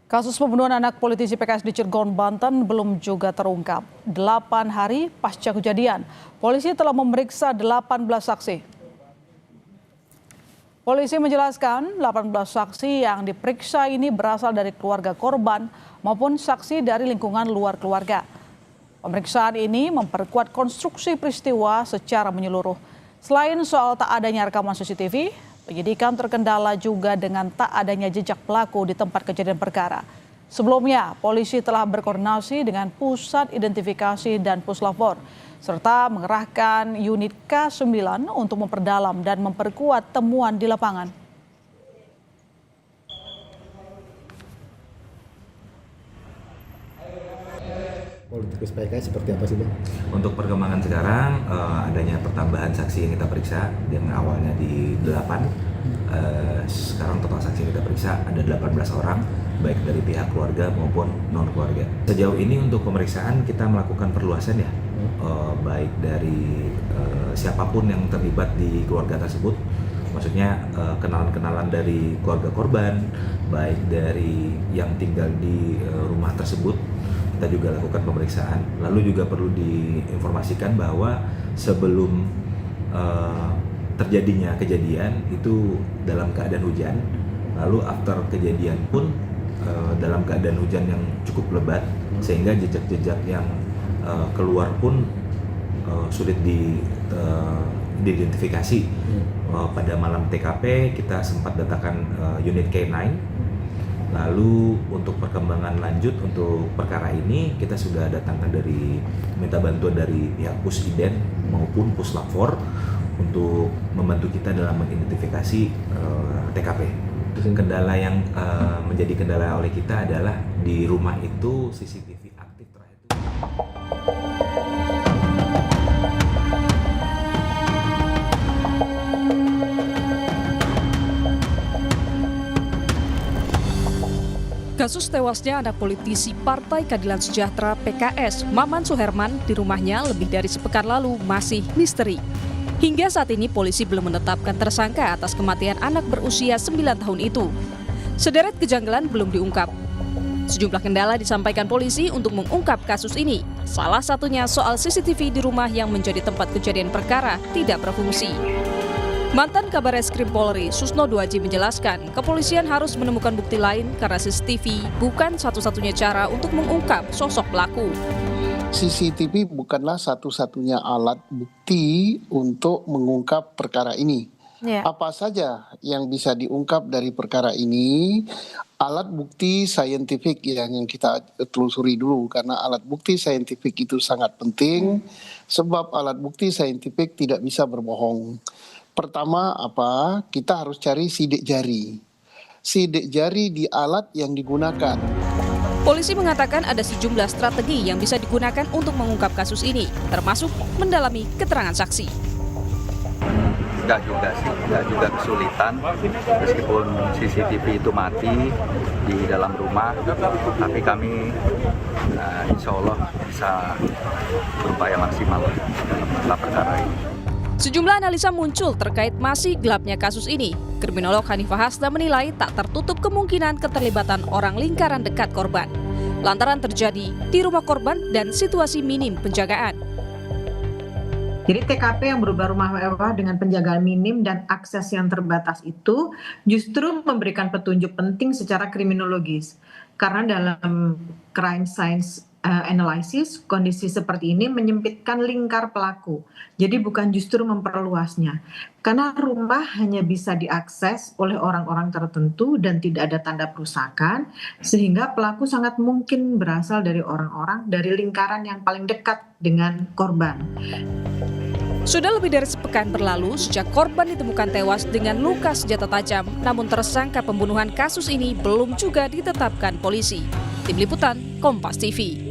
Kasus pembunuhan anak politisi PKS di Cirebon, Banten belum juga terungkap. 8 hari pasca kejadian, polisi telah memeriksa 18 saksi. Polisi menjelaskan 18 saksi yang diperiksa ini berasal dari keluarga korban maupun saksi dari lingkungan luar keluarga. Pemeriksaan ini memperkuat konstruksi peristiwa secara menyeluruh. Selain soal tak adanya rekaman CCTV, penyidikan terkendala juga dengan tak adanya jejak pelaku di tempat kejadian perkara. Sebelumnya, polisi telah berkoordinasi dengan Pusat Identifikasi dan Puslapfor, serta mengerahkan unit K9 untuk memperdalam dan memperkuat temuan di lapangan. Politikus PKS seperti apa sih, Bang? Untuk perkembangan sekarang, adanya pertambahan saksi yang kita periksa, yang awalnya di 8, sekarang total saksi yang kita periksa ada 18 orang, baik dari pihak keluarga maupun non-keluarga. Sejauh ini untuk pemeriksaan kita melakukan perluasan ya, baik dari siapapun yang terlibat di keluarga tersebut, maksudnya kenalan-kenalan dari keluarga korban, baik dari yang tinggal di rumah tersebut, kita juga lakukan pemeriksaan. Lalu juga perlu diinformasikan bahwa sebelum terjadinya kejadian itu dalam keadaan hujan, lalu after kejadian pun dalam keadaan hujan yang cukup lebat, sehingga jejak-jejak yang keluar pun sulit diidentifikasi. Pada malam TKP kita sempat datangkan unit K9. Lalu untuk perkembangan lanjut untuk perkara ini kita sudah datangkan minta bantuan dari pihak Pusident maupun Puslapfor untuk membantu kita dalam mengidentifikasi TKP. Kendala yang menjadi kendala oleh kita adalah di rumah itu CCTV aktif terakhir itu. Kasus tewasnya anak politisi Partai Keadilan Sejahtera PKS, Maman Suherman, di rumahnya lebih dari sepekan lalu masih misteri. Hingga saat ini polisi belum menetapkan tersangka atas kematian anak berusia 9 tahun itu. Sederet kejanggalan belum diungkap. Sejumlah kendala disampaikan polisi untuk mengungkap kasus ini. Salah satunya soal CCTV di rumah yang menjadi tempat kejadian perkara tidak berfungsi. Mantan Kabar Eskrim Polri, Susno Duaji menjelaskan, kepolisian harus menemukan bukti lain karena CCTV bukan satu-satunya cara untuk mengungkap sosok pelaku. CCTV bukanlah satu-satunya alat bukti untuk mengungkap perkara ini. Apa saja yang bisa diungkap dari perkara ini? Alat bukti saintifik yang kita telusuri dulu, karena alat bukti saintifik itu sangat penting, sebab alat bukti saintifik tidak bisa berbohong. Pertama kita harus cari sidik jari. Sidik jari di alat yang digunakan. Polisi mengatakan ada sejumlah strategi yang bisa digunakan untuk mengungkap kasus ini, termasuk mendalami keterangan saksi. Enggak juga kesulitan, meskipun CCTV itu mati di dalam rumah, tapi kami insya Allah bisa berupaya maksimal dalam perkara ini. Sejumlah analisa muncul terkait masih gelapnya kasus ini. Kriminolog Hanifah Hasda menilai tak tertutup kemungkinan keterlibatan orang lingkaran dekat korban, lantaran terjadi di rumah korban dan situasi minim penjagaan. Jadi TKP yang berubah rumah mewah dengan penjagaan minim dan akses yang terbatas itu justru memberikan petunjuk penting secara kriminologis. Karena dalam crime science analysis, kondisi seperti ini menyempitkan lingkar pelaku. Jadi bukan justru memperluasnya. Karena rumah hanya bisa diakses oleh orang-orang tertentu dan tidak ada tanda perusakan, sehingga pelaku sangat mungkin berasal dari orang-orang dari lingkaran yang paling dekat dengan korban. Sudah lebih dari sepekan berlalu sejak korban ditemukan tewas dengan luka senjata tajam, namun tersangka pembunuhan kasus ini belum juga ditetapkan polisi. Tim Liputan, Kompas TV.